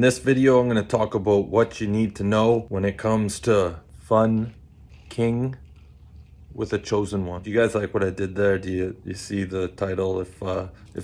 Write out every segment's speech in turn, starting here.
this video, I'm going to talk about what you need to know when it comes to Fun King with a Chosen One. Do you guys like what I did there? Do you see the title? If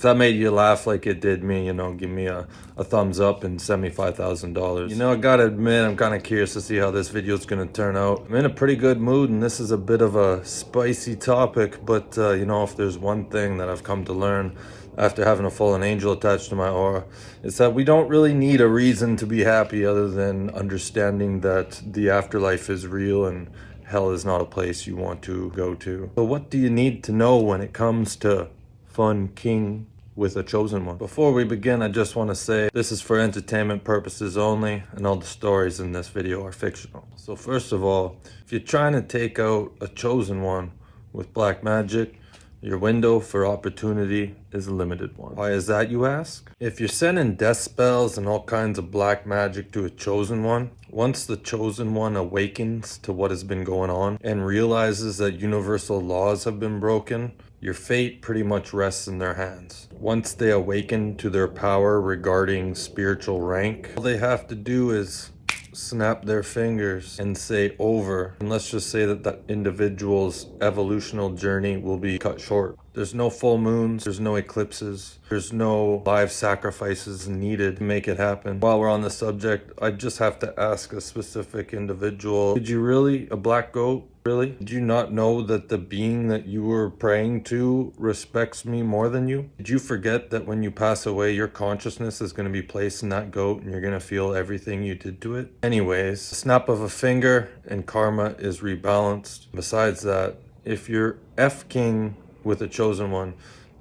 that made you laugh like it did me, give me a thumbs up and send me $5,000. I gotta admit, I'm kind of curious to see how this video is going to turn out. I'm in a pretty good mood, and this is a bit of a spicy topic, but if there's one thing that I've come to learn after having a fallen angel attached to my aura, it's that we don't really need a reason to be happy other than understanding that the afterlife is real and hell is not a place you want to go to. So what do you need to know when it comes to Fun King with a Chosen One? Before we begin, I just want to say this is for entertainment purposes only, and all the stories in this video are fictional. So first of all, if you're trying to take out a Chosen One with black magic, your window for opportunity is a limited one. Why is that, you ask? If you're sending death spells and all kinds of black magic to a Chosen One, once the Chosen One awakens to what has been going on and realizes that universal laws have been broken, your fate pretty much rests in their hands. Once they awaken to their power regarding spiritual rank, all they have to do is snap their fingers and say over, and let's just say that that individual's evolutional journey will be cut short. There's no full moons, there's no eclipses, there's no live sacrifices needed to make it happen. While we're on the subject, I just have to ask a specific individual, did you really, a black goat? Really? Did you not know that the being that you were praying to respects me more than you? Did you forget that when you pass away, your consciousness is going to be placed in that goat and you're going to feel everything you did to it? Anyways, a snap of a finger and karma is rebalanced. Besides that, if you're F-King with a Chosen One,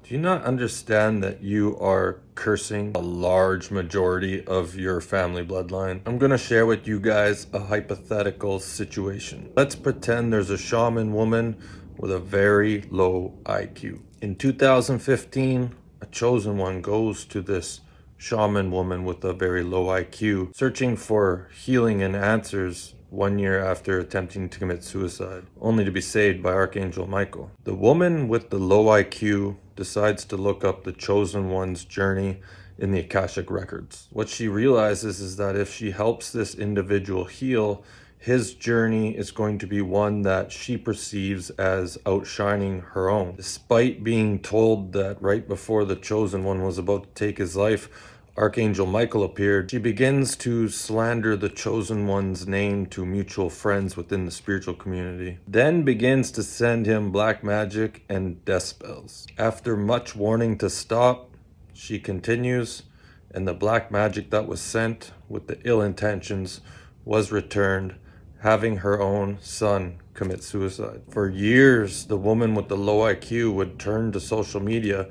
do you not understand that you are cursing a large majority of your family bloodline? I'm gonna share with you guys a hypothetical situation. Let's pretend there's a shaman woman with a very low IQ. In 2015, a Chosen One goes to this shaman woman with a very low IQ, searching for healing and answers 1 year after attempting to commit suicide, only to be saved by Archangel Michael. The woman with the low IQ decides to look up the Chosen One's journey in the Akashic Records. What she realizes is that if she helps this individual heal, his journey is going to be one that she perceives as outshining her own. Despite being told that right before the Chosen One was about to take his life, Archangel Michael appeared, she begins to slander the Chosen One's name to mutual friends within the spiritual community, then begins to send him black magic and death spells. After much warning to stop, she continues, and the black magic that was sent with the ill intentions was returned, having her own son commit suicide. For years, the woman with the low IQ would turn to social media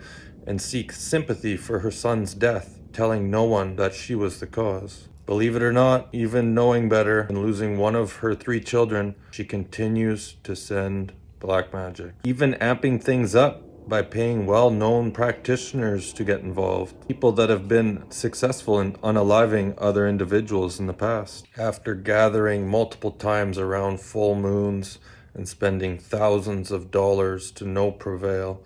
and seek sympathy for her son's death, telling no one that she was the cause. Believe it or not, even knowing better and losing one of her 3 children, she continues to send black magic, even amping things up by paying well-known practitioners to get involved, people that have been successful in unaliving other individuals in the past. After gathering multiple times around full moons and spending thousands of dollars to no prevail,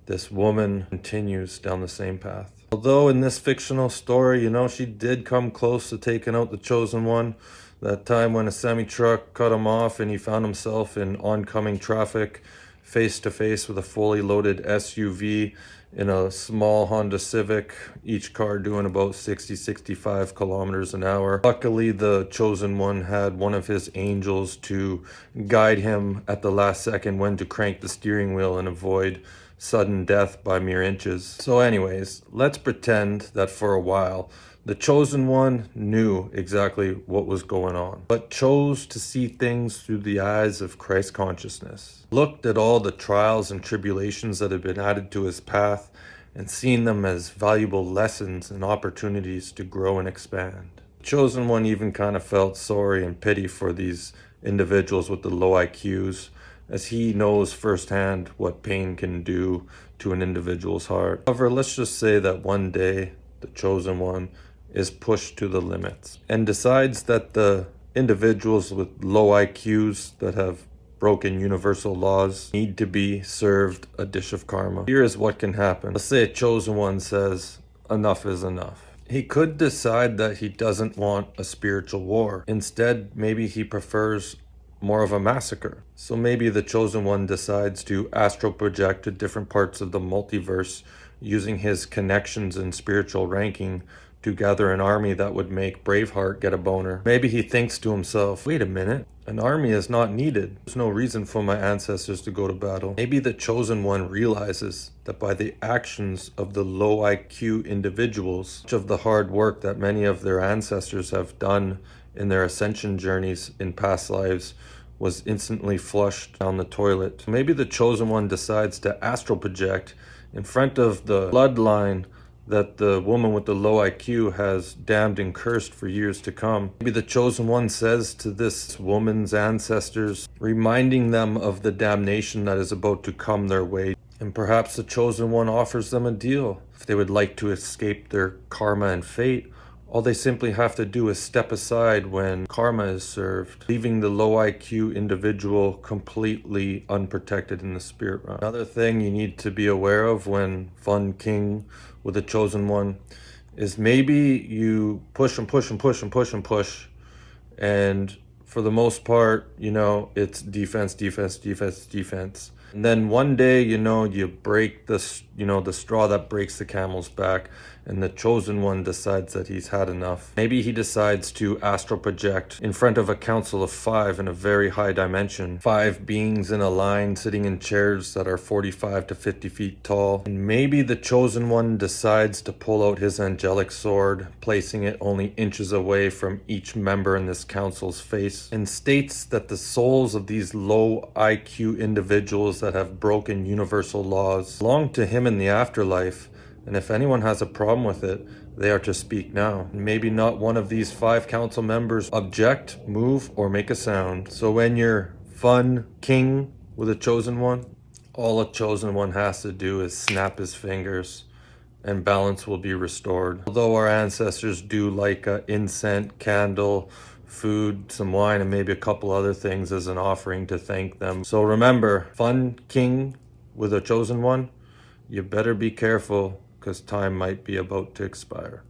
this woman continues down the same path. Although in this fictional story, she did come close to taking out the Chosen One. That time when a semi-truck cut him off and he found himself in oncoming traffic, face to face with a fully loaded SUV in a small Honda Civic, each car doing about 60-65 kilometers an hour. Luckily, the Chosen One had one of his angels to guide him at the last second when to crank the steering wheel and avoid sudden death by mere inches. So anyways, let's pretend that for a while, the Chosen One knew exactly what was going on, but chose to see things through the eyes of Christ consciousness. Looked at all the trials and tribulations that had been added to his path and seen them as valuable lessons and opportunities to grow and expand. The Chosen One even kind of felt sorry and pity for these individuals with the low IQs, as he knows firsthand what pain can do to an individual's heart. However, let's just say that one day the Chosen One is pushed to the limits and decides that the individuals with low IQs that have broken universal laws need to be served a dish of karma. Here is what can happen. Let's say a Chosen One says, enough is enough. He could decide that he doesn't want a spiritual war. Instead, maybe he prefers more of a massacre. So maybe the Chosen One decides to astral project to different parts of the multiverse using his connections and spiritual ranking to gather an army that would make Braveheart get a boner. Maybe he thinks to himself, wait a minute, an army is not needed. There's no reason for my ancestors to go to battle. Maybe the Chosen One realizes that by the actions of the low IQ individuals, much of the hard work that many of their ancestors have done in their ascension journeys in past lives was instantly flushed down the toilet. Maybe the Chosen One decides to astral project in front of the bloodline that the woman with the low IQ has damned and cursed for years to come. Maybe the Chosen One says to this woman's ancestors, reminding them of the damnation that is about to come their way. And perhaps the Chosen One offers them a deal. If they would like to escape their karma and fate, all they simply have to do is step aside when karma is served, leaving the low IQ individual completely unprotected in the spirit realm. Another thing you need to be aware of when Fun King with the Chosen One is maybe you push and push and push and push and push, and for the most part, it's defense, defense, defense, defense. And then one day, you break the straw that breaks the camel's back, and the Chosen One decides that he's had enough. Maybe he decides to astral project in front of a council of 5 in a very high dimension. 5 beings in a line sitting in chairs that are 45 to 50 feet tall. And maybe the Chosen One decides to pull out his angelic sword, placing it only inches away from each member in this council's face, and states that the souls of these low IQ individuals that have broken universal laws belong to him in the afterlife, and if anyone has a problem with it, they are to speak now. Maybe not one of these 5 council members object, move, or make a sound. So when you're Fun King with a Chosen One, all a Chosen One has to do is snap his fingers and balance will be restored. Although our ancestors do like an incense, candle, food, some wine, and maybe a couple other things as an offering to thank them. So remember, Fun King with a Chosen One, you better be careful because time might be about to expire.